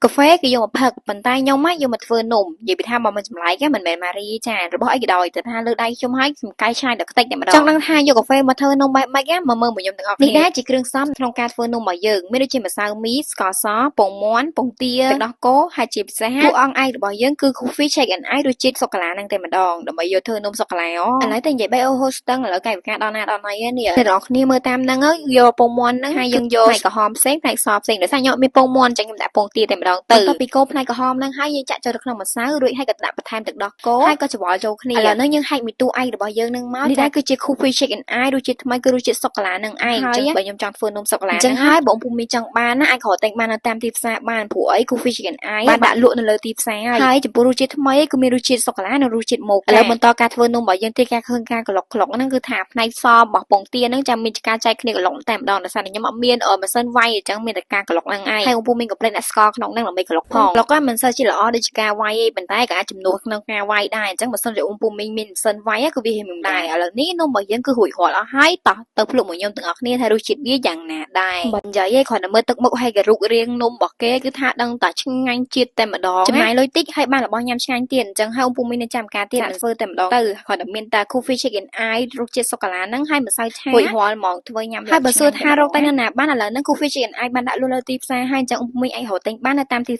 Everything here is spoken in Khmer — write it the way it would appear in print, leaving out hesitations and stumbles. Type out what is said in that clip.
កាហ្វេគេយកមកផឹកប៉ុន្តែខ្ញុំយកមកធ្វើនំនិយាយពីថាមកមិនចម្លែកទេមិនមែនម៉ារីចារបស់អីក៏ដោយតែថាលើដៃខ្ញុំឲ្យខ្ញុំកែច្នៃដល់ខ្ទេចតែម្ដងចង់ដឹងថាយកកាហ្វេមកធ្វើនំបែបម៉េចមកមើលមកខ្ញុំទាំងអស់គ្នានេះដែរជាគ្រឿងផ្សំក្នុងការធ្វើនំរបស់យើងមានដូចជាម្សៅមីស្ករសពងមាន់ពងទាទឹកដោះគោហើយជាពិសេសតួអង្គឯករបស់យើងគឺ Coffee Shake and Ice រសជាតិសូកូឡានឹងតែម្ដងដើម្បីយកធ្វើនំសូកូឡាឥឡូវតែនិយាយបីអូហូស្ទឹងឥឡូវកាយវិការដល់ណាដល់ណីហើយនេះអ្នកនរគ្នាមើលតាមហ្នឹងយកពងមាន់ហ្នឹងហើយយើងយកផ្នែកក្រហមផ្សេងផ្នែកសផ្សេងដោយសារខ្ញុំមានពងមាន់អញ្ចឹងខ្ញុំដាក់ពងទាតែម្ដងទៅពីកូរផ្នែកក្រហមហ្នឹងហើយយើងចាក់ចូលទៅក្នុងម្សៅរួចហើយក៏ដាក់បន្ថែមទឹកដោះគោហើយក៏ច្របល់ចូលគ្នាឥឡូវនេះយើងហែកមីទូឯករបស់យើងនឹងមកនេះដែរគឺជា Coffee Shake and Ice រសជាតិថ្មីគឺរសជាតិសូកូឡានឹងឯងអញ្ចឹងបើខ្ញុំចង់ធ្វើនំសូកូឡាអញ្ចឹងហើយបងពុំមានចង់បានណាអាចក៏ទិញបាននៅតាមទីផ្សារបានព្រោះអី Coffee Shake and Ice បានដាក់លក់នៅលើទីផ្សារហើយចំពោះរសជាតិថ្មីគឺមានរសជាតិសូកូឡានិងរសជាតិម៉ូកាឥឡូវបន្តការធ្វើនំរបស់យើងទីការឃើញការក្លុកហ្នឹងគឺថាផ្នែកសរបស់ពងទាហ្នឹងចាំមានការចែកគ្នាក្លុកតែម្ដងដោយសារតែខ្ញុំអត់មានម៉ាស៊ីនវាយអញ្ចឹងមានតែការក្លុកហ្នឹងឯងហើយបងពុំមានកុំភ្លេចដាក់ស្ករក្នុងហ្នឹងដើម្បីក្លុកផងក្លុកហ្នឹងមិនសូវជាល្អដូចជាការវាយទេប៉ុន្តែក៏អាចជំនួសក្នុងការវាយដែរអញ្ចឹងបើសិនជាបងពុំមានម៉ាស៊ីនវាយគឺវាមិនដែរឥឡូវនេះនំរបស់យើងគឺរួចរាល់អស់ហើយតោះទៅភ្លុកមកខ្ញុំទាំងអស់គ្នាថារសជាតិវាយ៉ាងណាដែរបើនិយាយឯងគ្រាន់តែមើលទឹកមុខហើយក៏រូបរាងនំរបស់គេគឺថាដឹងតែឆ្ងាញ់ជាតិតែម្ដងចំណាយលុយតិចហើយបានរបស់ញ៉ាំឆ្ងាញ់ទៀតអញ្ចឹងហើយបងពុំមានចាំការទៀតធ្វើតែម្ដងទៅគ្រាន់តែមានតែ Coffee Shake and Ice រសជាតិសូកូឡាហ្នឹងហើយម្សៅឆារួចរាល់ហ្មងធ្វើញ៉ាំហើយបើសួរថារកតែនៅណាបានឥឡូវហ្នឹង Coffee Shake and Ice បានដាក់លក់លើទីផ្សារហើយអញ្ចឹងបងពុំមានអាចរកទិញបាននៅតាមទី